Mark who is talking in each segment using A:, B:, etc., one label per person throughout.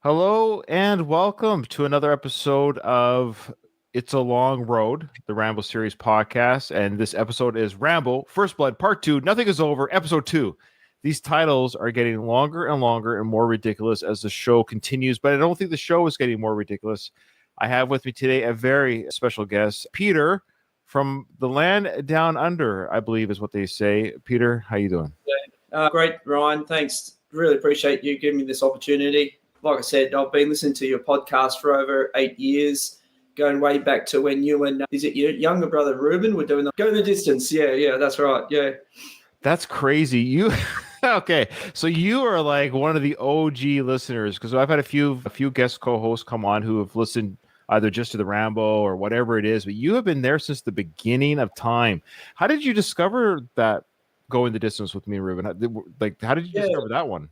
A: Hello and welcome to another episode of It's a Long Road, the Rambo Series podcast. And this episode is Rambo First Blood Part 2. Nothing is over, Episode 2. These titles are getting longer and longer and more ridiculous as the show continues, but I don't think the show is getting more ridiculous. I have with me today a very special guest, Peter from the land down under, I believe is what they say. Peter, how you doing?
B: Great, Ryan. Thanks. Really appreciate you giving me this opportunity. Like I said, I've been listening to your podcast for over 8 years, going way back to when you and is it your younger brother Ruben were doing Go the Distance? Yeah, that's right. Yeah,
A: that's crazy. You okay? So you are like one of the OG listeners because I've had a few guest co-hosts come on who have listened either just to the Rambo or whatever it is, but you have been there since the beginning of time. How did you discover that Going the Distance with me and Ruben? How did you discover that one?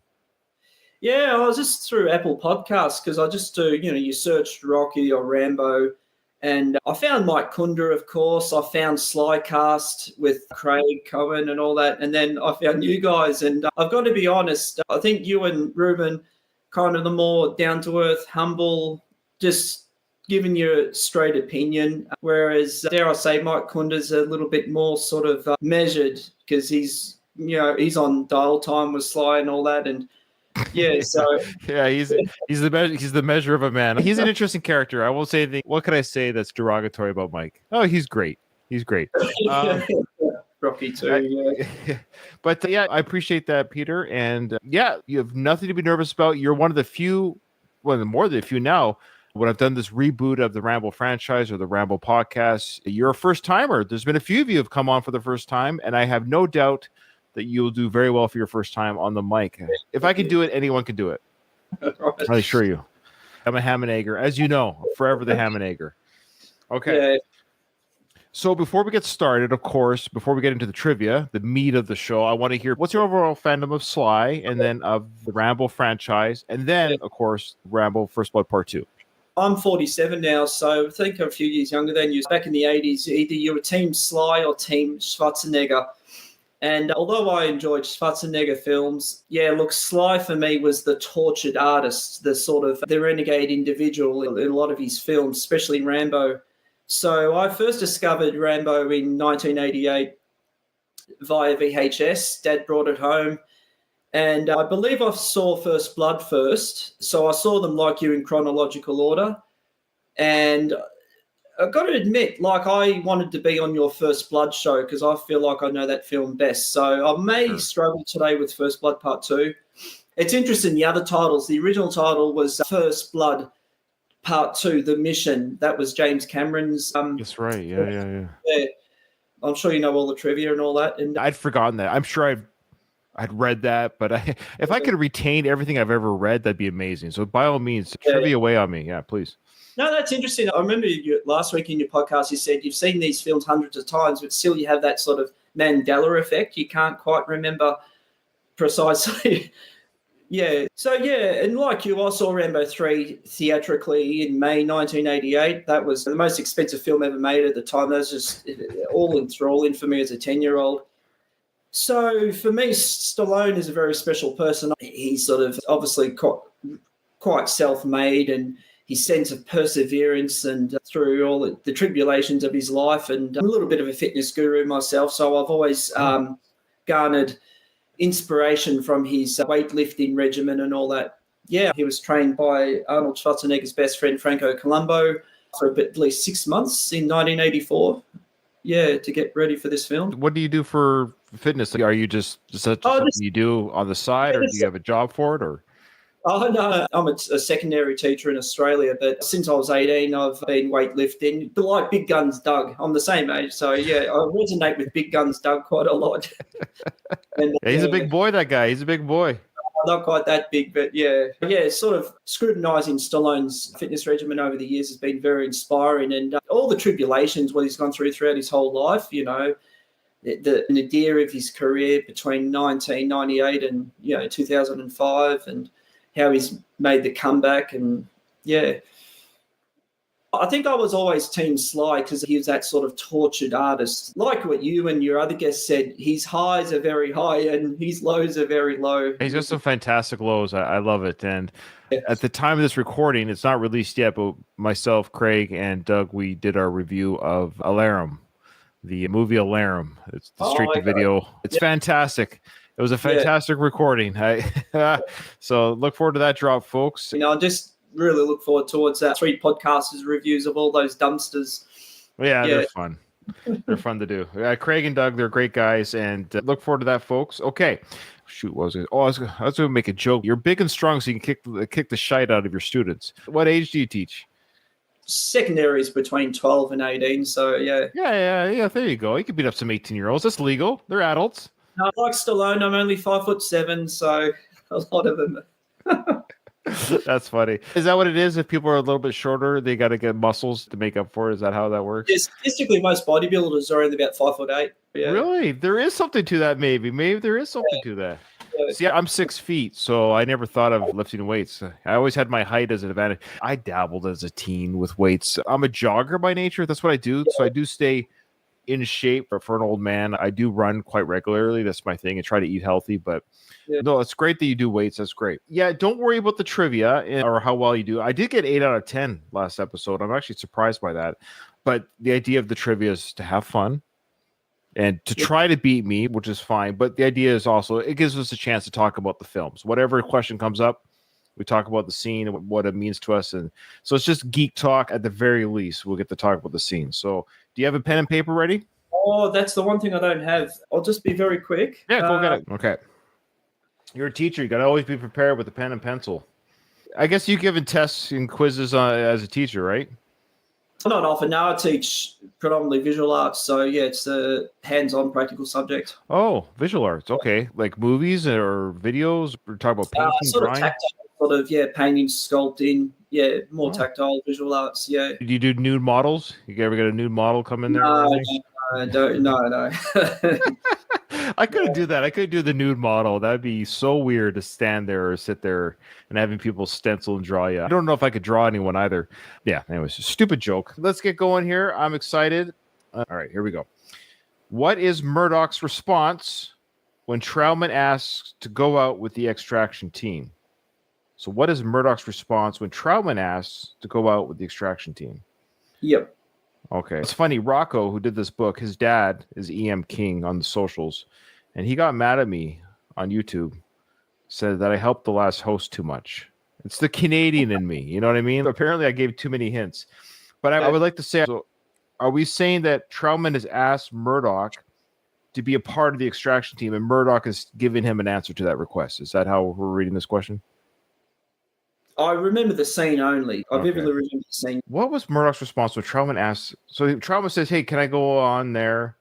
B: Yeah, I was just through Apple Podcasts because I just do, you searched Rocky or Rambo, and I found Mike Kunda, of course. I found Slycast with Craig Cohen and all that, and then I found you guys. And I've got to be honest, I think you and Ruben, kind of the more down-to-earth, humble, just giving your straight opinion, whereas, dare I say, Mike Kunda's a little bit more sort of measured because he's on dial time with Sly and all that, and yeah, so
A: yeah, he's the measure of a man. He's an interesting character. I won't say anything. What can I say that's derogatory about Mike? Oh, he's great. He's great.
B: Rocky too. Yeah.
A: But yeah, I appreciate that, Peter. And yeah, you have nothing to be nervous about. You're one of the few, well, more than a few now. When I've done this reboot of the Rambo franchise or the Rambo podcast, you're a first timer. There's been a few of you have come on for the first time, and I have no doubt that you'll do very well for your first time on the mic. If I can do it, anyone can do it. I assure you. I'm a ham and egger. As you know, forever the ham and egger. Okay.
B: Yeah.
A: So before we get started, of course, before we get into the trivia, the meat of the show, I want to hear what's your overall fandom of Sly and then of the Rambo franchise, and then, of course, Rambo First Blood Part 2.
B: I'm 47 now, so I think I'm a few years younger than you. Back in the 80s, either you were Team Sly or Team Schwarzenegger. And although I enjoyed Schwarzenegger films, look, Sly for me was the tortured artist, the renegade individual in a lot of his films, especially Rambo. So I first discovered Rambo in 1988 via VHS. Dad brought it home. And I believe I saw First Blood first. So I saw them like you in chronological order. And I've got to admit, I wanted to be on your First Blood show because I feel like I know that film best. So I may struggle today with First Blood Part 2. It's interesting, the other titles. The original title was First Blood Part 2, The Mission. That was James Cameron's.
A: That's right. Yeah.
B: I'm sure you know all the trivia and all that. And
A: I'd forgotten that. I'm sure I'd read that, but if I could retain everything I've ever read, that'd be amazing. So by all means, trivia away on me. Yeah, please.
B: No, that's interesting. I remember last week in your podcast, you said you've seen these films hundreds of times, but still you have that sort of Mandela effect. You can't quite remember precisely. Yeah. So, and like you, I saw Rambo 3 theatrically in May 1988. That was the most expensive film ever made at the time. That was just all enthralling for me as a 10-year-old. So for me, Stallone is a very special person. He's sort of obviously quite self-made, and his sense of perseverance and through all the tribulations of his life. And I'm a little bit of a fitness guru myself, so I've always garnered inspiration from his weightlifting regimen and all that. Yeah, he was trained by Arnold Schwarzenegger's best friend, Franco Columbu, for at least 6 months in 1984. Yeah, to get ready for this film.
A: What do you do for fitness? Are you just something you do on the side, or do you have a job for it, or?
B: Oh, no, I'm a secondary teacher in Australia, but since I was 18, I've been weightlifting. Like Big Guns Doug, I'm the same age. So, I resonate with Big Guns Doug quite a lot. And,
A: he's a big boy, that guy. He's a big boy.
B: Not quite that big, but sort of scrutinising Stallone's fitness regimen over the years has been very inspiring. And all the tribulations what he's gone throughout his whole life, the nadir of his career between 1998 and, 2005, and how he's made the comeback. And I think I was always Team Sly because he was that sort of tortured artist. Like what you and your other guest said, his highs are very high and his lows are very low.
A: He's got some fantastic lows. I love it. And
B: Yeah.
A: at the time of this recording, it's not released yet, but myself, Craig, and Doug, we did our review of Alarum, the movie Alarum. It's the straight to video. It's fantastic. It was a fantastic recording. So look forward to that drop, folks.
B: I just really look forward towards that 3 podcasters reviews of all those dumpsters.
A: Yeah, they're fun. They're fun to do. Craig and Doug, they're great guys, and look forward to that, folks. Okay. Shoot, what was it? Oh, I was going to make a joke. You're big and strong, so you can kick the shite out of your students. What age do you teach?
B: Secondary is between 12 and 18, so yeah.
A: Yeah, there you go. You can beat up some 18-year-olds. That's legal. They're adults.
B: No, like Stallone, I'm only 5'7", so a lot of them.
A: That's funny. Is that what it is? If people are a little bit shorter, they got to get muscles to make up for it? Is that how that works?
B: Yeah, statistically, most bodybuilders are only about 5'8". Yeah.
A: Really? There is something to that, maybe. Maybe there is something to that. Yeah. See, I'm 6 feet, so I never thought of lifting weights. I always had my height as an advantage. I dabbled as a teen with weights. I'm a jogger by nature. That's what I do. So I do stay in shape for an old man. I do run quite regularly. That's my thing. I try to eat healthy, but no, it's great that you do weights. That's great. Yeah, don't worry about the trivia or how well you do. I did get 8 out of 10 last episode. I'm actually surprised by that. But the idea of the trivia is to have fun and to try to beat me, which is fine. But the idea is also it gives us a chance to talk about the films. Whatever question comes up, we talk about the scene and what it means to us. And so it's just geek talk at the very least. We'll get to talk about the scene. So do you have a pen and paper ready?
B: Oh, that's the one thing I don't have. I'll just be very quick.
A: Yeah, go get it. Okay. You're a teacher. You got to always be prepared with a pen and pencil. I guess you've given tests and quizzes as a teacher, right?
B: Not often. Now I teach predominantly visual arts. So, yeah, it's a hands-on practical subject.
A: Oh, visual arts. Okay. Like movies or videos? We're talking about painting,
B: sort
A: drawing?
B: of tactile, painting, sculpting. Yeah, more tactile visual arts. Yeah.
A: Do you do nude models? You ever get a nude model come in there?
B: No.
A: I couldn't do that. I couldn't do the nude model. That'd be so weird to stand there or sit there and having people stencil and draw you. I don't know if I could draw anyone either. Yeah, anyways, stupid joke. Let's get going here. I'm excited. All right, here we go. What is Murdoch's response when Troutman asks to go out with the extraction team? So what is Murdoch's response when Troutman asks to go out with the extraction team?
B: Yep.
A: Okay. It's funny. Rocco, who did this book, his dad is EM King on the socials, and he got mad at me on YouTube, said that I helped the last host too much. It's the Canadian in me. You know what I mean? Apparently, I gave too many hints. But I would like to say, so are we saying that Troutman has asked Murdoch to be a part of the extraction team, and Murdoch has given him an answer to that request? Is that how we're reading this question?
B: I remember the scene only. I vividly remember the scene.
A: What was Murdoch's response when Troutman asked? So Troutman says, "Hey, can I go on there?"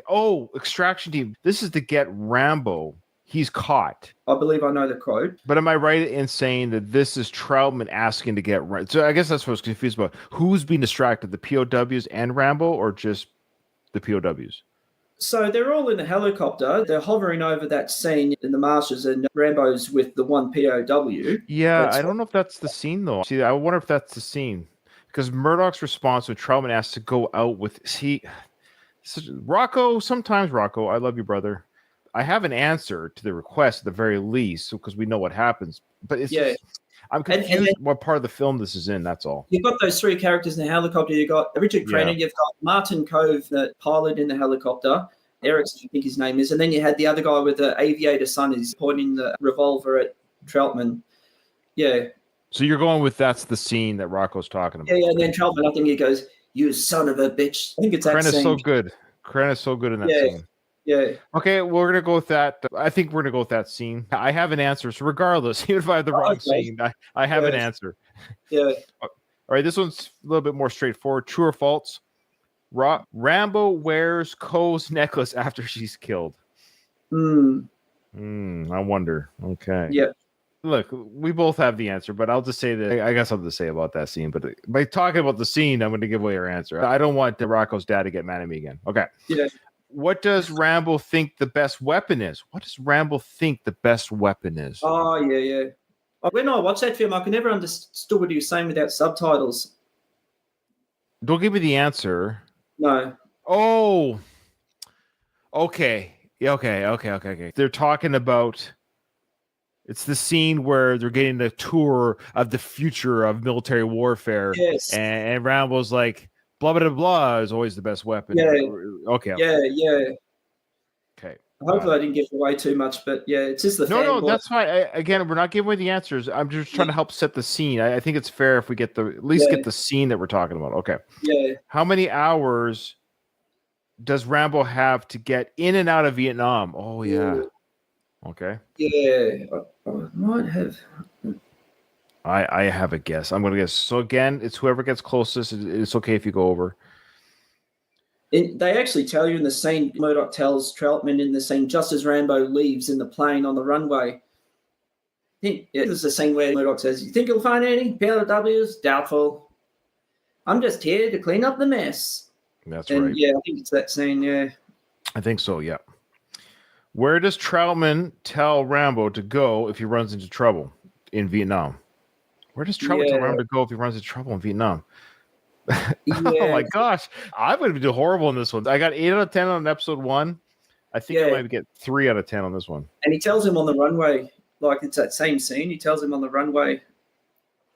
A: Oh, extraction team. This is to get Rambo. He's caught.
B: I believe I know the quote.
A: But am I right in saying that this is Troutman asking to get Rambo? So I guess that's what I was confused about. Who's being distracted, the POWs and Rambo, or just the POWs?
B: So they're all in a helicopter. They're hovering over that scene in the marshes, and Rambo's with the one POW.
A: Yeah, I don't know if that's the scene, though. See, I wonder if that's the scene. Because Murdoch's response when Troutman asked to go out with... Rocco, I love you, brother. I have an answer to the request at the very least, because we know what happens. But it's just... I'm confused what part of the film this is in, that's all.
B: You've got those 3 characters in the helicopter. You've got Richard Crenna, you've got Martin Cove, the pilot in the helicopter, Erickson, I think his name is, and then you had the other guy with the aviator son is pointing the revolver at Troutman. Yeah.
A: So you're going with that's the scene that Rocco's talking about.
B: Yeah, and then Troutman, I think he goes, "You son of a bitch." I think it's that
A: Crenna's
B: scene.
A: so good. Crenna's so good in that scene.
B: Yeah.
A: Okay, we're going to go with that. I think we're going to go with that scene. I have an answer. So regardless, even if I have the wrong scene, I have an answer.
B: Yeah.
A: All right, this one's a little bit more straightforward. True or false? Rambo wears Cole's necklace after she's killed. I wonder. Okay.
B: Yeah.
A: Look, we both have the answer, but I'll just say that I got something to say about that scene. But by talking about the scene, I'm going to give away our answer. I don't want Rocco's dad to get mad at me again. Okay.
B: Yeah.
A: What does Rambo think the best weapon is? What does Rambo think the best weapon is?
B: Oh, yeah. When I watched that film, I could never understood what he was saying without subtitles.
A: Don't give me the answer.
B: No.
A: Oh, okay. Yeah, okay. They're talking about. It's the scene where they're getting a tour of the future of military warfare,
B: Yes.
A: and Rambo's like, blah blah blah is always the best weapon.
B: Yeah.
A: Okay.
B: Yeah.
A: Okay.
B: Hopefully I didn't give away too much, but yeah, it's just the
A: No,
B: fanboy.
A: that's fine. Again, we're not giving away the answers. I'm just trying to help set the scene. I think it's fair if we get at least get the scene that we're talking about. Okay.
B: Yeah.
A: How many hours does Rambo have to get in and out of Vietnam? Oh yeah. Okay.
B: Yeah. I might have.
A: I have a guess. I'm going to guess. So again, it's whoever gets closest. It's okay if you go over.
B: They actually tell you in the scene, Murdoch tells Troutman in the scene, just as Rambo leaves in the plane on the runway. I think it was the scene where Murdoch says, "You think you'll find any POWs? Doubtful. I'm just here to clean up the mess."
A: That's
B: and
A: right.
B: Yeah, I think it's that scene. Yeah.
A: I think so. Yeah. Where does Troutman tell Rambo to go if he runs into trouble in Vietnam? Where does Troutman tell Rambo to go if he runs into trouble in Vietnam? Oh my gosh, I'm going to do horrible in this one. I got 8 out of 10 on episode 1. I think I might get 3 out of 10 on this one.
B: And he tells him on the runway, like it's that same scene. He tells him on the runway.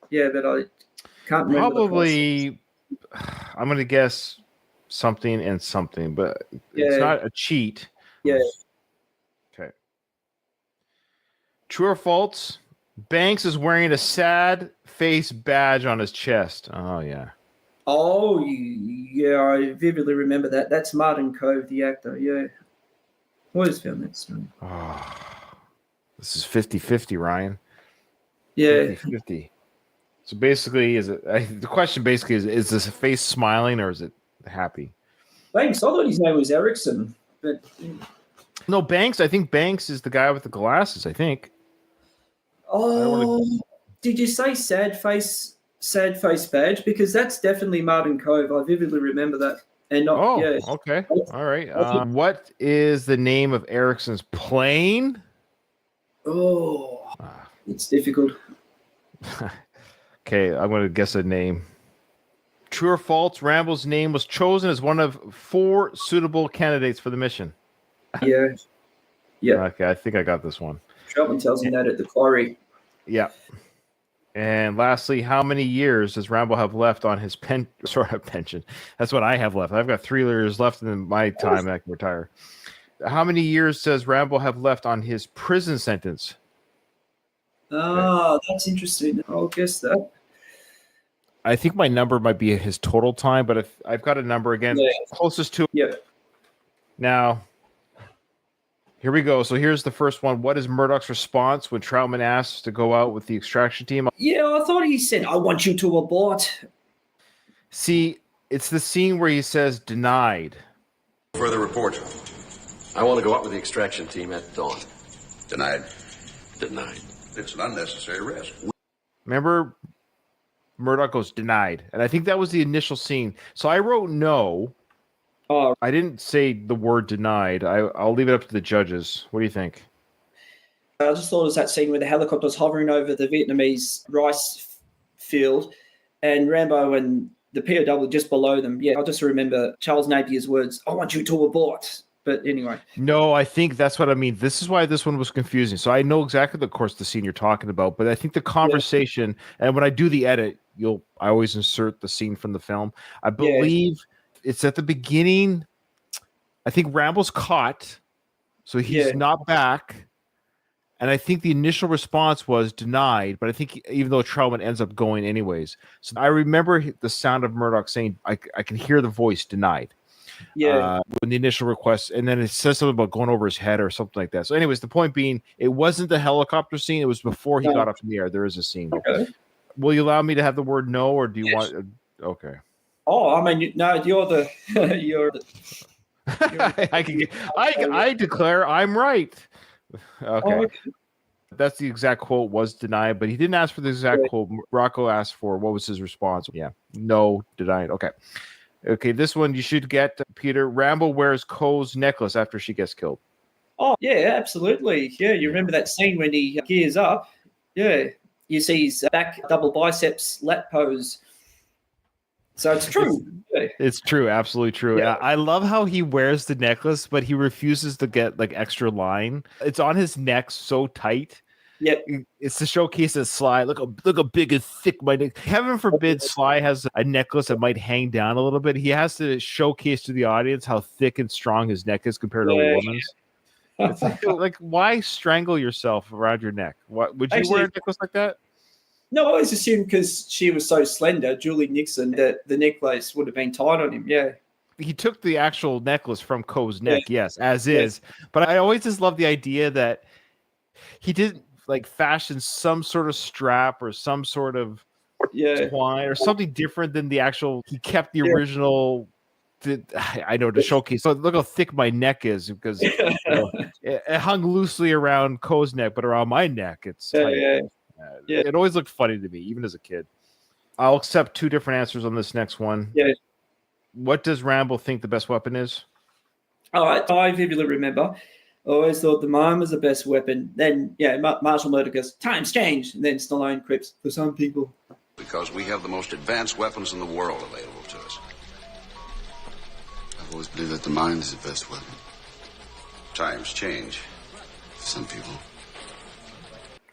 B: Yeah, but I can't remember.
A: Probably, I'm going to guess something and something, but it's not a cheat.
B: Yeah.
A: Okay. True or false? Banks is wearing a sad face badge on his chest. Oh yeah.
B: Oh yeah, I vividly remember that. That's Martin Cove, the actor. Yeah. Always found that story.
A: Oh, this is 50-50, Ryan.
B: Yeah.
A: 50-50. So basically, the question basically is this face smiling or is it happy?
B: Banks, I thought his name was Erickson, but
A: no, Banks. I think Banks is the guy with the glasses. I think.
B: Oh, did you say sad face badge? Because that's definitely Martin Cove. I vividly remember that. And not,
A: okay, all right. What is the name of Erickson's plane?
B: Oh, it's difficult.
A: Okay, I'm going to guess a name. True or false? Rambo's name was chosen as one of 4 suitable candidates for the mission.
B: Yeah.
A: Okay, I think I got this one.
B: Troutman tells him that at the quarry.
A: Yeah. And lastly, how many years does Rambo have left on his pension? That's what I have left. I've got 3 years left in my time I can retire. How many years does Rambo have left on his prison sentence?
B: Oh, that's interesting. I'll guess that.
A: I think my number might be his total time, but if I've got a number again, closest to.
B: Yeah.
A: Now, here we go. So here's the first one. What is Murdoch's response when Troutman asks to go out with the extraction team?
B: Yeah, I thought he said, "I want you to abort."
A: See, it's the scene where he says denied.
C: Further report. I want to go out with the extraction team at dawn.
D: Denied.
C: Denied.
D: It's an unnecessary risk.
A: Remember, Murdoch goes denied. And I think that was the initial scene. So I wrote no.
B: Oh,
A: I didn't say the word denied. I'll leave it up to the judges. What do you think?
B: I just thought it was that scene where the helicopter was hovering over the Vietnamese rice field and Rambo and the POW just below them. Yeah, I just remember Charles Napier's words, "I want you to abort." But anyway.
A: No, I think that's what I mean. This is why this one was confusing. So I know exactly, of course, the scene you're talking about, but I think the conversation, and when I do the edit, I always insert the scene from the film. I believe it's at the beginning. I think Rambo's caught, so he's not back. And I think the initial response was denied, but I think even though Troutman ends up going anyways. So I remember the sound of Murdoch saying, I can hear the voice denied.
B: Yeah.
A: When the initial request, and then it says something about going over his head or something like that. So anyways, the point being, it wasn't the helicopter scene. It was before he got up in the air. There is a scene.
B: Okay.
A: Will you allow me to have the word no, or do you want? Okay.
B: Oh, I mean, no, you're the.
A: I declare I'm right. Okay.
B: Oh, okay.
A: That's the exact quote, was denied, but he didn't ask for the exact quote. Rocco asked for, what was his response? Yeah. No, denied. Okay. Okay, this one you should get, Peter. Rambo wears Cole's necklace after she gets killed.
B: Oh, yeah, absolutely. Yeah, you remember that scene when he gears up? Yeah. You see his back double biceps lat pose. So it's true. Yeah.
A: It's true, absolutely true.
B: Yeah.
A: I love how he wears the necklace, but he refuses to get like extra line. It's on his neck so tight.
B: Yep.
A: It's to showcase that Sly. Look how big and thick my neck. Heaven forbid Sly has a necklace that might hang down a little bit. He has to showcase to the audience how thick and strong his neck is compared to a woman's. It's like, why strangle yourself around your neck? What would you wear a necklace like that?
B: No, I always assumed because she was so slender, Julie Nixon, that the necklace would have been tied on him. Yeah.
A: He took the actual necklace from Coe's neck, yes, as is. But I always just love the idea that he didn't like fashion some sort of strap or some sort of twine or something different than the actual. He kept the original. I know, to showcase. So look how thick my neck is, because it hung loosely around Coe's neck, but around my neck, it's tight. It always looked funny to me, even as a kid. I'll accept two different answers on this next one.
B: Yeah.
A: What does Rambo think the best weapon is?
B: All right, I vividly remember. I always thought the mime was the best weapon. Then, Marshall Murder goes, times change. And then Stallone quips, for some people.
D: Because we have the most advanced weapons in the world available to us.
E: I've always believed that the mind is the best weapon.
D: Times change.
E: For some people.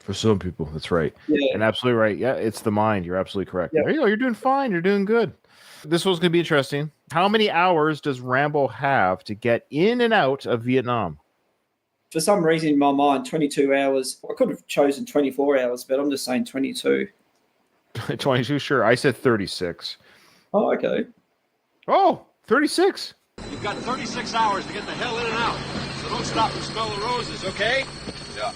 A: For some people, that's right.
B: Yeah.
A: And absolutely right. Yeah, it's the mind. You're absolutely correct.
B: Yeah.
A: There you go. You're doing fine. You're doing good. This one's going to be interesting. How many hours does Rambo have to get in and out of Vietnam?
B: For some reason in my mind, 22 hours. I could have chosen 24 hours, but I'm just saying 22.
A: 22, sure. I said 36.
B: Oh, okay.
A: Oh, 36.
F: You've got 36 hours to get the hell in and out. So don't stop and smell the roses, okay?
D: Yeah.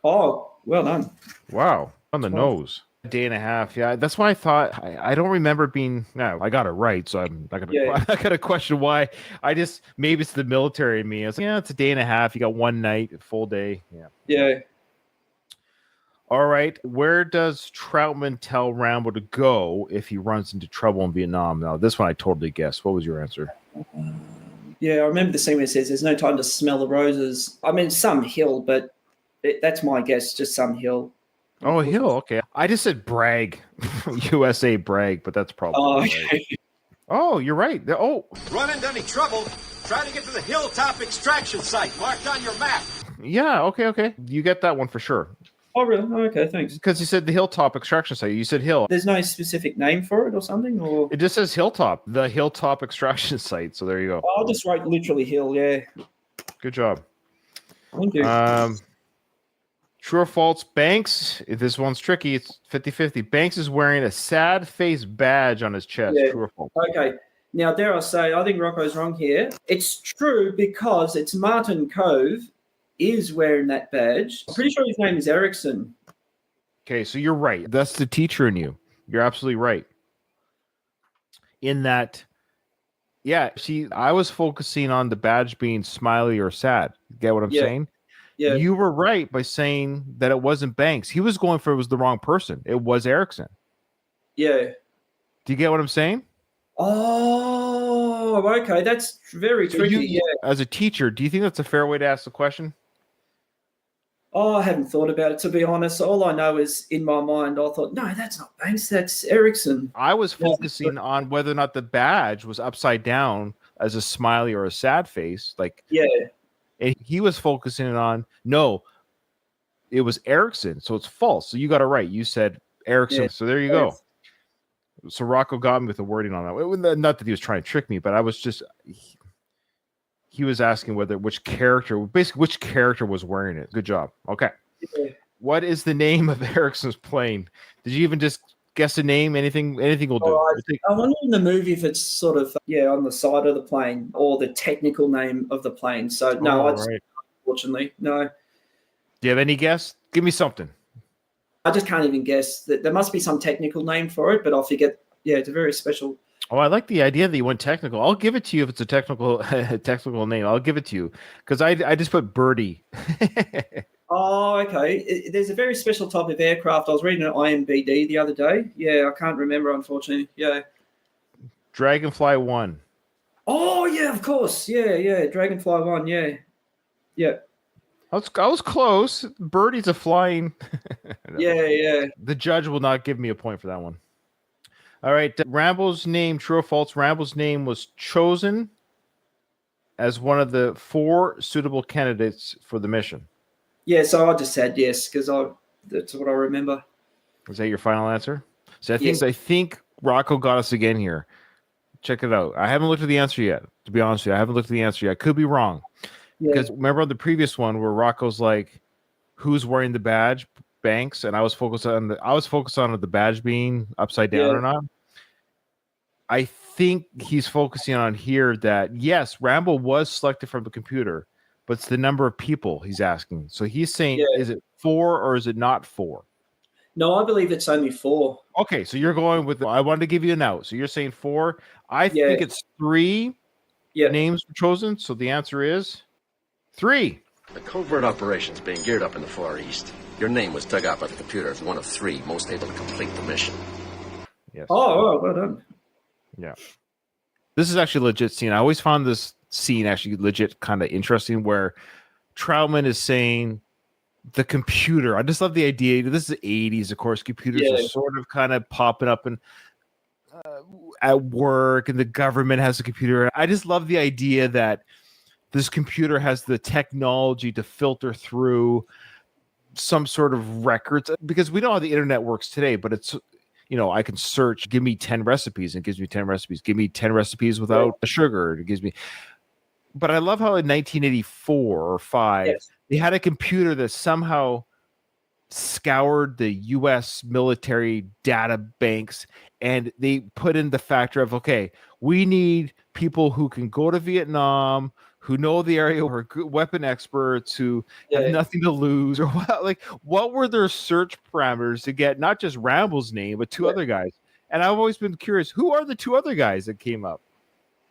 B: Oh, well done.
A: Wow. On the nose. A day and a half. Yeah, that's why I thought. I don't remember it being. No, I got it right, so I'm not gonna. I got to question why. Maybe it's the military in me. I was like, yeah, it's a day and a half. You got one night, a full day. Yeah.
B: Yeah.
A: All right. Where does Troutman tell Rambo to go if he runs into trouble in Vietnam? Now, this one I totally guessed. What was your answer?
B: Yeah, I remember the scene where it says there's no time to smell the roses. I mean, some hill, but that's my guess, just some hill.
A: Oh, a hill. Okay. I just said brag. USA brag, but that's probably right. Oh, you're right. Oh.
F: Run into any trouble, try to get to the hilltop extraction site marked on your map.
A: Yeah, okay. You get that one for sure.
B: Oh, really? Oh, okay, thanks.
A: Because you said the hilltop extraction site. You said hill.
B: There's no specific name for it or something? Or
A: it just says hilltop, the hilltop extraction site. So there you go.
B: I'll just write literally hill, yeah.
A: Good job.
B: Thank you.
A: True or false, Banks, if this one's tricky, it's 50-50. Banks is wearing a sad face badge on his chest.
B: Yeah.
A: True or false?
B: Okay. Now, dare I say, I think Rocco's wrong here. It's true because it's Martin Cove is wearing that badge. I'm pretty sure his name is Erickson.
A: Okay, so you're right. That's the teacher in you. You're absolutely right. In that, yeah, I was focusing on the badge being smiley or sad. Get what I'm saying?
B: Yeah.
A: You were right by saying that it wasn't Banks. He was going for it was the wrong person. It was Erickson.
B: Yeah.
A: Do you get what I'm saying?
B: Oh, okay. That's very tricky.
A: As a teacher, do you think that's a fair way to ask the question?
B: Oh, I haven't thought about it, to be honest. All I know is in my mind, I thought, no, that's not Banks. That's Erickson.
A: I was focusing on whether or not the badge was upside down as a smiley or a sad face. And he was focusing on, no, it was Erickson. So it's false. So you got it right. You said Erickson. Yeah. So there you go. So Rocco got me with the wording on that. Not that he was trying to trick me, but I was just, he was asking which character was wearing it. Good job. Okay. Yeah. What is the name of Erickson's plane? Did you even just guess a name? Anything will do.
B: I wonder in the movie if it's sort of, on the side of the plane or the technical name of the plane. So, no, unfortunately, no.
A: Do you have any guess? Give me something.
B: I just can't even guess. There must be some technical name for it, but I'll forget. Yeah, it's a very special.
A: Oh, I like the idea that you went technical. I'll give it to you if it's a technical name. I'll give it to you because I just put Birdie.
B: Oh, okay. There's a very special type of aircraft. I was reading an IMBD the other day. Yeah, I can't remember, unfortunately. Yeah.
A: Dragonfly 1.
B: Oh, yeah, of course. Yeah. Dragonfly 1, yeah. Yeah.
A: I was close. Birdie's a flying.
B: Yeah.
A: The judge will not give me a point for that one. All right. Rambo's name, true or false? Rambo's name was chosen as one of the 4 suitable candidates for the mission.
B: Yeah, so I just said yes because that's what I remember.
A: Is that your final answer? So
B: Yes.
A: I think Rocco got us again here. Check it out. I haven't looked at the answer yet. To be honest with you, I haven't looked at the answer yet. I could be wrong.
B: Yeah.
A: Because remember on the previous one where Rocco's like, "Who's wearing the badge?" Banks, and I was focused on the badge being upside down or not. I think he's focusing on here that yes, Rambo was selected from the computer, but it's the number of people he's asking. So he's saying, is it 4 or is it not 4?
B: No, I believe it's only 4.
A: Okay, so you're going with. I wanted to give you an out. So you're saying 4. I think it's 3 names were chosen. So the answer is 3.
C: The covert operations being geared up in the Far East. Your name was dug out by the computer as one of 3 most able to complete the mission.
A: Yes.
B: Oh, well done.
A: Yeah. This is actually a legit scene. I always found this scene actually legit kind of interesting where Troutman is saying the computer. I just love the idea. This is the 80s, of course. Computers are sort of kind of popping up and at work, and the government has a computer. I just love the idea that this computer has the technology to filter through some sort of records, because we know how the internet works today, but it's, I can search, give me 10 recipes, and it gives me 10 recipes. Give me 10 recipes without the sugar. It gives me. But I love how in 1984 or 5, they had a computer that somehow scoured the U.S. military data banks, and they put in the factor of, okay, we need people who can go to Vietnam, who know the area, who are good weapon experts, who have nothing to lose, or what were their search parameters to get not just Rambo's name, but 2 other guys? And I've always been curious, who are the 2 other guys that came up?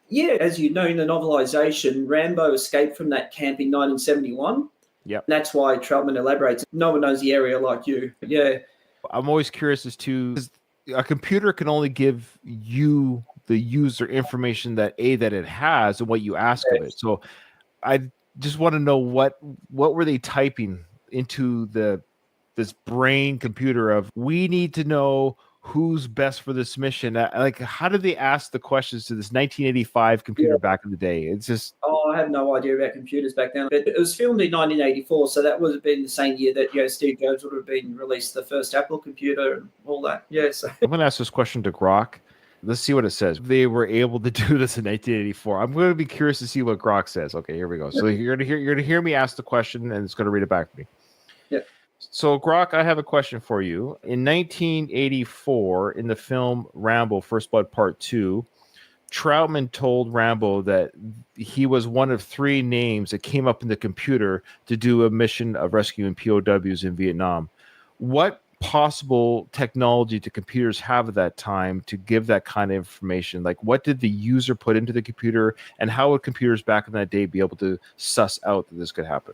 B: Yeah, as you know, in the novelization, Rambo escaped from that camp in 1971.
A: Yep.
B: That's why Troutman elaborates. No one knows the area like you. Yeah.
A: I'm always curious as to, a computer can only give you, the user, information that it has and what you ask of it. So I just want to know what were they typing into this brain computer of, we need to know who's best for this mission. Like, how did they ask the questions to this 1985 computer back in the day? It's just...
B: I have no idea about computers back then. But it was filmed in 1984, so that would have been the same year that Steve Jobs would have been released the first Apple computer and all that. Yeah. So
A: I'm going to ask this question to Grok. Let's see what it says. They were able to do this in 1984. I'm going to be curious to see what Grok says. Okay, here we go. So you're going to hear me ask the question, and it's going to read it back to me.
B: Yeah.
A: So Grok, I have a question for you. In 1984, in the film Rambo: First Blood Part 2, Troutman told Rambo that he was one of 3 names that came up in the computer to do a mission of rescuing POWs in Vietnam. What possible technology do computers have at that time to give that kind of information? Like, what did the user put into the computer, and how would computers back in that day be able to suss out that this could happen?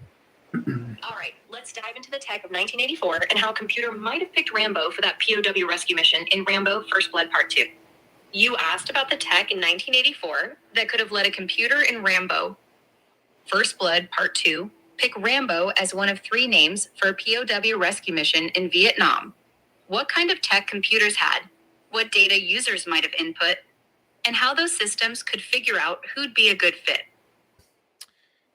G: All right, let's dive into the tech of 1984 and how a computer might have picked Rambo for that POW rescue mission in Rambo: First Blood Part 2. You asked about the tech in 1984 that could have let a computer in Rambo: First Blood Part 2 pick Rambo as one of 3 names for a POW rescue mission in Vietnam. What kind of tech computers had, what data users might have input, and how those systems could figure out who'd be a good fit.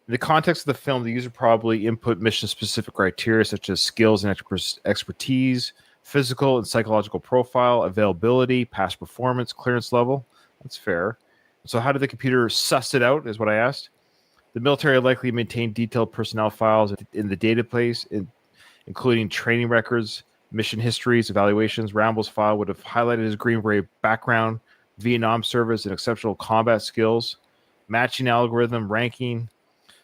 A: In the context of the film, the user probably input mission-specific criteria such as skills and expertise, physical and psychological profile, availability, past performance, clearance level. That's fair. So how did the computer suss it out, is what I asked. The military likely maintained detailed personnel files in the database, including training records, mission histories, evaluations. Rambo's file would have highlighted his Green Beret background, Vietnam service, and exceptional combat skills, matching algorithm, ranking.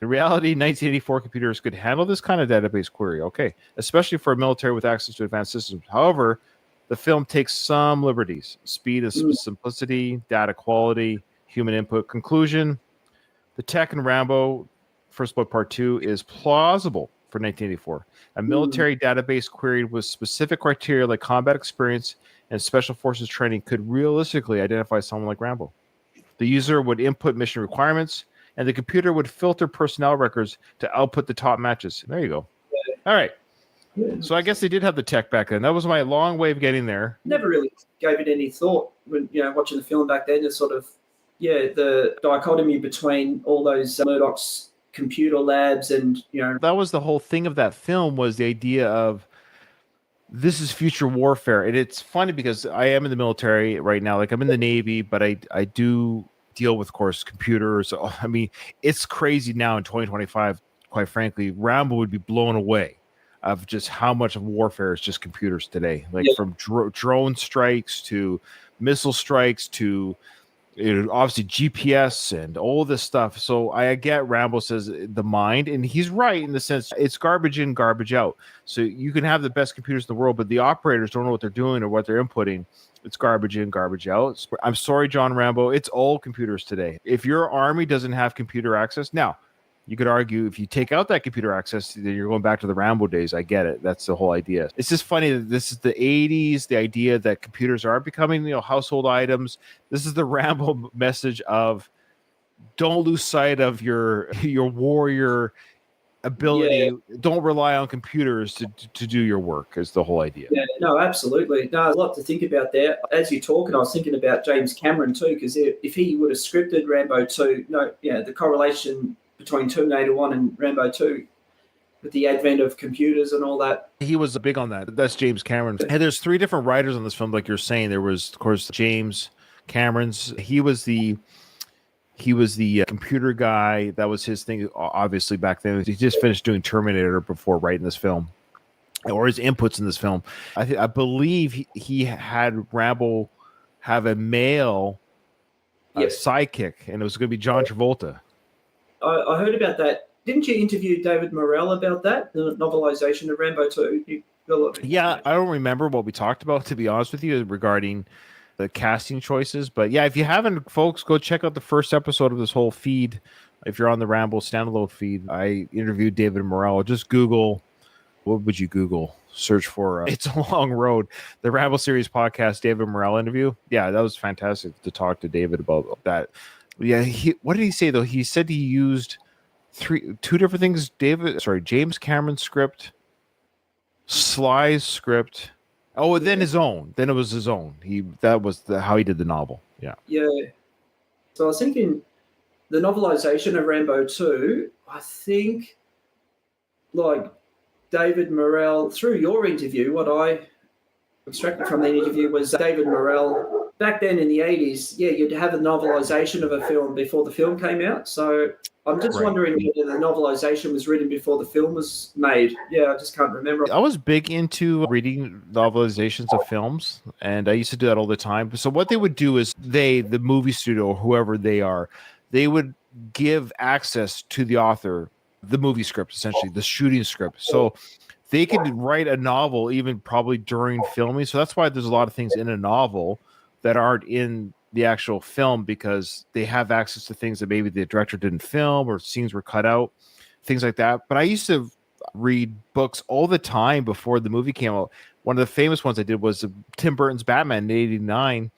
A: In reality, 1984 computers could handle this kind of database query, okay, especially for a military with access to advanced systems. However, the film takes some liberties. Speed and simplicity, data quality, human input. Conclusion: the tech in Rambo: First Blood Part 2 is plausible for 1984. A military database queried with specific criteria like combat experience and special forces training could realistically identify someone like Rambo. The user would input mission requirements, and the computer would filter personnel records to output the top matches. There you go. All right. So I guess they did have the tech back then. That was my long way of getting there.
B: Never really gave it any thought. when watching the film back then. It's sort of the dichotomy between all those Murdoch's computer labs and
A: that was the whole thing of that film, was the idea of this is future warfare. And it's funny because I am in the military right now. Like, I'm in the Navy, but I do deal with, of course, computers. I mean, it's crazy now in 2025. Quite frankly, Rambo would be blown away of just how much of warfare is just computers today. Like, from drone strikes to missile strikes to obviously GPS and all this stuff. So I get Rambo says the mind, and he's right in the sense it's garbage in, garbage out. So you can have the best computers in the world, but the operators don't know what they're doing or what they're inputting. It's garbage in, garbage out. I'm sorry, John Rambo. It's all computers today. If your army doesn't have computer access, now you could argue if you take out that computer access, then you're going back to the Rambo days. I get it. That's the whole idea. It's just funny that this is the 80s, the idea that computers are becoming, household items. This is the Rambo message of don't lose sight of your warrior ability. Don't rely on computers to do your work is the whole idea.
B: Yeah, no, absolutely. No, a lot to think about there. As you're talking, I was thinking about James Cameron too, because if he would have scripted Rambo 2, the correlation between Terminator 1 and Rambo 2 with the advent of computers and all that.
A: He was big on that. That's James Cameron. And there's 3 different writers on this film, like you're saying. There was, of course, James Cameron's. He was the computer guy. That was his thing, obviously, back then. He just finished doing Terminator before writing this film, or his inputs in this film. I believe he had Rambo have a male sidekick, and it was going to be John Travolta.
B: I heard about that. Didn't you interview David Morrell about that, the novelization of Rambo 2?
A: Yeah, I don't remember what we talked about, to be honest with you, regarding the casting choices. But yeah, if you haven't, folks, go check out the first episode of this whole feed. If you're on the Rambo standalone feed, I interviewed David Morrell. Just Google, what would you Google? Search for It's a Long Road, the Rambo Series podcast, David Morrell interview. Yeah, that was fantastic to talk to David about that. Yeah, what did he say though? He said he used 2 different things. James Cameron's script, Sly's script. Oh, and then his own. Then it was his own. That was how he did the novel. Yeah.
B: Yeah. So I was thinking the novelization of Rambo 2, I think, like David Morrell, through your interview, what I extracted from the interview was David Morrell. Back then in the 80s, you'd have a novelization of a film before the film came out. So I'm just wondering whether the novelization was written before the film was made. Yeah, I just can't remember.
A: I was big into reading novelizations of films, and I used to do that all the time. So what they would do is the movie studio, or whoever they are, they would give access to the author, the movie script, essentially, the shooting script. So they could write a novel even probably during filming. So that's why there's a lot of things in a novel that aren't in the actual film, because they have access to things that maybe the director didn't film or scenes were cut out, things like that. But I used to read books all the time before the movie came out. One of the famous ones I did was Tim Burton's Batman in '89.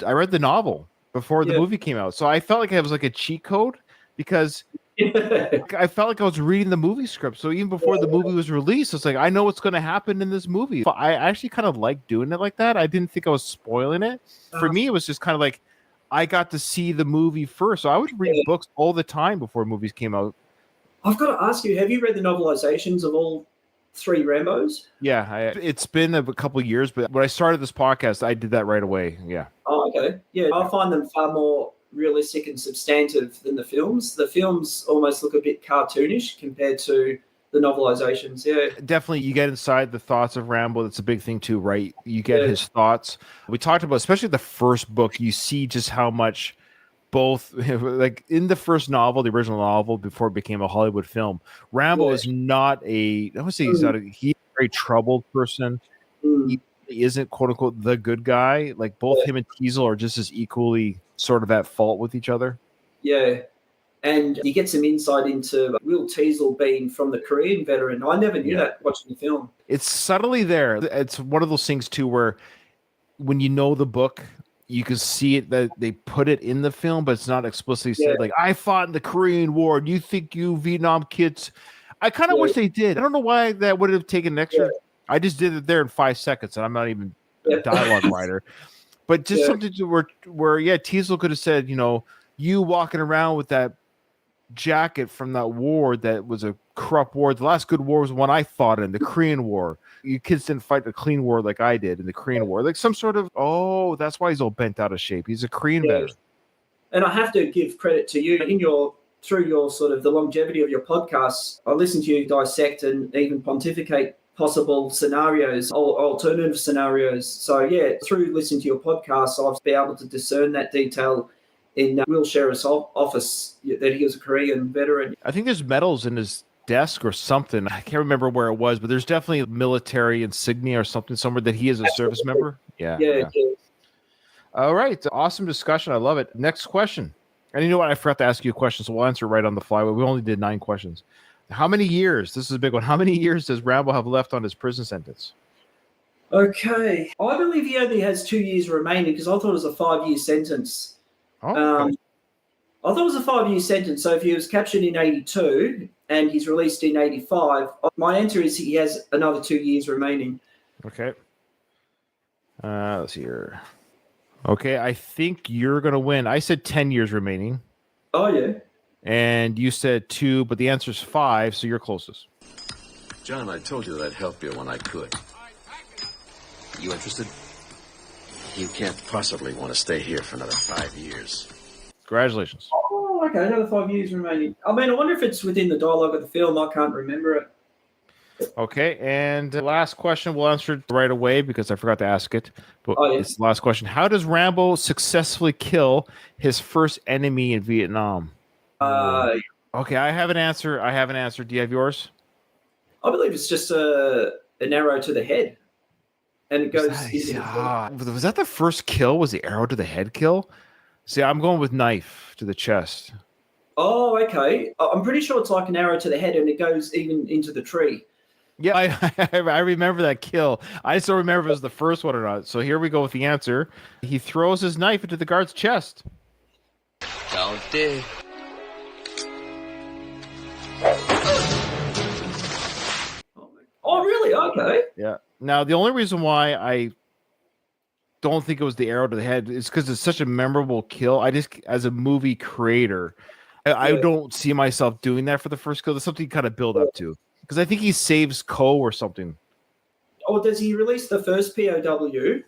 A: I read the novel before the movie came out. So I felt like it was like a cheat code, because I felt like I was reading the movie script. So even before the movie was released, it's like, I know what's going to happen in this movie. But I actually kind of liked doing it like that. I didn't think I was spoiling it. For me, it was just kind of like I got to see the movie first. So I would read books all the time before movies came out.
B: I've got to ask you, have you read the novelizations of all 3 Rambos?
A: Yeah, it's been a couple of years, but when I started this podcast, I did that right away. Yeah.
B: Oh, okay. Yeah, I find them far more realistic and substantive than the films. The films almost look a bit cartoonish compared to the novelizations. Yeah,
A: definitely. You get inside the thoughts of Rambo. That's a big thing too, right? You get his thoughts. We talked about, especially the first book, you see just how much both, like in the first novel, the original novel before it became a Hollywood film, Rambo is not I would say he's a very troubled person. He isn't, quote unquote, the good guy. Like both him and Teasel are just as equally sort of at fault with each other.
B: Yeah. And you get some insight into Will Teasel being from the Korean veteran. I never knew that watching the film.
A: It's subtly there. It's one of those things too where when you know the book, you can see it that they put it in the film, but it's not explicitly said. Like, I fought in the Korean War. Do you think you Vietnam kids? I kind of wish they did. I don't know why that would have taken an extra. I just did it there in 5 seconds, and I'm not even a dialogue writer. But just something to where Teasel could have said, you walking around with that jacket from that war that was a corrupt war. The last good war was one I fought in, the Korean War. You kids didn't fight the clean war like I did in the Korean War. Like some sort of, that's why he's all bent out of shape. He's a Korean veteran.
B: And I have to give credit to you through your sort of the longevity of your podcasts. I listen to you dissect and even pontificate possible scenarios, alternative scenarios. So through listening to your podcast, I've been able to discern that detail in Will Sheriff's office that he was a Korean veteran.
A: I think there's medals in his desk or something. I can't remember where it was, but there's definitely military insignia or something somewhere that he is a service member. Yeah. All right. Awesome discussion. I love it. Next question. And you know what? I forgot to ask you a question, so we'll answer right on the fly. We only did 9 questions. How many years? This is a big one. How many years does Rambo have left on his prison sentence?
B: Okay. I believe he only has 2 years remaining because I thought it was a 5-year sentence.
A: Oh, okay.
B: I thought it was a 5-year sentence. So if he was captured in 82 and he's released in 85, my answer is he has another 2 years remaining.
A: Okay. Let's see here. Okay, I think you're going to win. I said 10 years remaining.
B: Oh, yeah.
A: And you said 2, but the answer is 5, so you're closest.
C: John, I told you that I'd help you when I could. You interested? You can't possibly want to stay here for another 5 years.
A: Congratulations.
B: Oh, okay, another 5 years remaining. I mean, I wonder if it's within the dialogue of the film. I can't remember it.
A: Okay, and the last question we'll answer it right away because I forgot to ask it. But it's the last question. How does Rambo successfully kill his first enemy in Vietnam? Okay, I have an answer. Do you have yours?
B: I believe it's just an arrow to the head. And it goes...
A: Was that the first kill? Was the arrow to the head kill? See, I'm going with knife to the chest.
B: Oh, okay. I'm pretty sure it's like an arrow to the head and it goes even into the tree.
A: Yeah, I remember that kill. I still remember if it was the first one or not. So here we go with the answer. He throws his knife into the guard's chest.
H: Don't dig.
B: Oh, really? Okay.
A: Yeah. Now, the only reason why I don't think it was the arrow to the head is because it's such a memorable kill. I just, as a movie creator, I don't see myself doing that for the first kill. There's something you kind of build up to. Because I think he saves Ko or something.
B: Oh, does he release the first POW?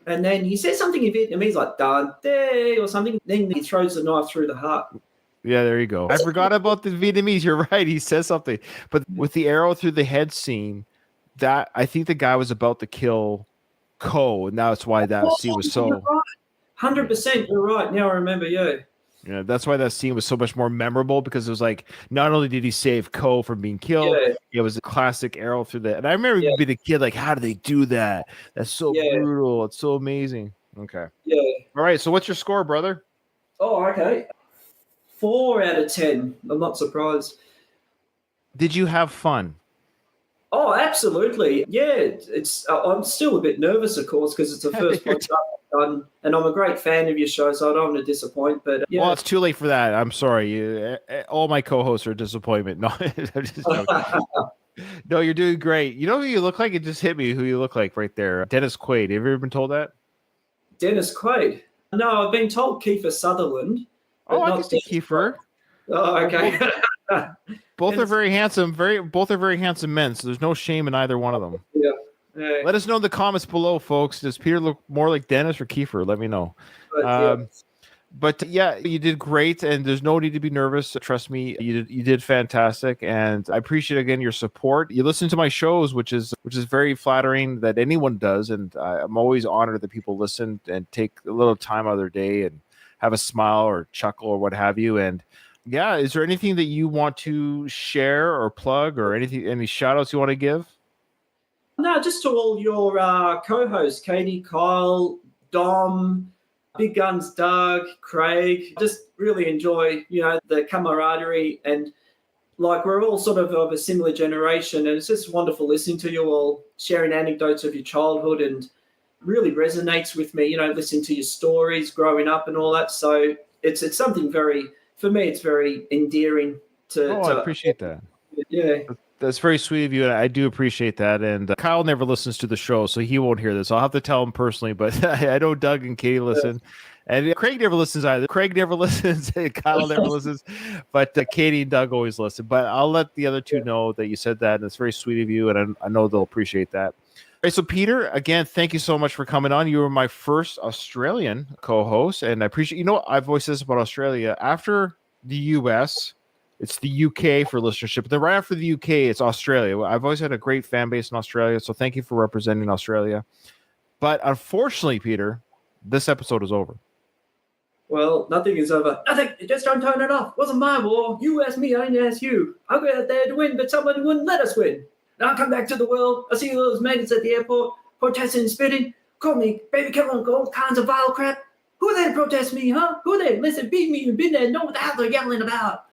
B: And then he says something in Vietnamese like Dante or something. Then he throws the knife through the heart.
A: Yeah, there you go. I forgot about the Vietnamese. You're right. He says something. But with the arrow through the head scene, that I think the guy was about to kill Ko, and that's why that scene was so...
B: 100%, you're right. Now I remember,
A: Yeah, that's why that scene was so much more memorable because it was like, not only did he save Ko from being killed, it was a classic arrow through the... And I remember being a kid, like, how do they do that? That's so brutal. It's so amazing. Okay.
B: Yeah.
A: All right, so what's your score, brother?
B: Oh, okay. 4 out of 10. I'm not surprised.
A: Did you have fun?
B: Oh, absolutely. Yeah, it's. I'm still a bit nervous, of course, because it's the first podcast I've done, and I'm a great fan of your show, so I don't want to disappoint. But
A: well, it's too late for that. I'm sorry. All my co-hosts are a disappointment. No, I'm just joking. No, you're doing great. You know who you look like? It just hit me who you look like right there. Dennis Quaid. Have you ever been told that?
B: Dennis Quaid? No, I've been told Kiefer Sutherland.
A: Oh, I can see Kiefer.
B: Oh, okay.
A: Both are very handsome. Both are very handsome men. So there's no shame in either one of them.
B: Yeah.
A: Let us know in the comments below, folks. Does Peter look more like Dennis or Kiefer? Let me know. But yeah, you did great, and there's no need to be nervous. Trust me, you did fantastic, and I appreciate again your support. You listen to my shows, which is very flattering that anyone does, and I'm always honored that people listen and take a little time out of their day and have a smile or chuckle or what have you. And yeah, is there anything that you want to share or plug or anything, any shout outs you want to give?
B: No, just to all your co-hosts, Katie, Kyle, Dom, Big Guns, Doug, Craig. Just really enjoy, the camaraderie, and like we're all sort of a similar generation, and it's just wonderful listening to you all sharing anecdotes of your childhood, and really resonates with me, listening to your stories growing up and all that. So it's something very, for me, it's very endearing to.
A: I appreciate that.
B: Yeah.
A: That's very sweet of you, and I do appreciate that. And Kyle never listens to the show, so he won't hear this. I'll have to tell him personally, but I know Doug and Katie listen. And Craig never listens either. Craig never listens. Kyle never listens. But Katie and Doug always listen. But I'll let the other two know that you said that, and it's very sweet of you, and I know they'll appreciate that. All right, so Peter, again, thank you so much for coming on. You were my first Australian co-host, and I appreciate. You know, I've always said this about Australia. After the U.S., it's the UK for listenership. But then right after the UK, it's Australia. I've always had a great fan base in Australia, so thank you for representing Australia. But unfortunately, Peter, this episode is over.
B: Well, nothing is over. Nothing. Just don't turn it off. Wasn't my war. You asked me, I didn't ask you. I'll go out there to win, but someone wouldn't let us win. Now I'll come back to the world. I see all those maggots at the airport, protesting and spitting. Call me baby killer and all kinds of vile crap. Who are they to protest me, huh? Who are they? Listen, beat me and been there and know what the hell they're yelling about.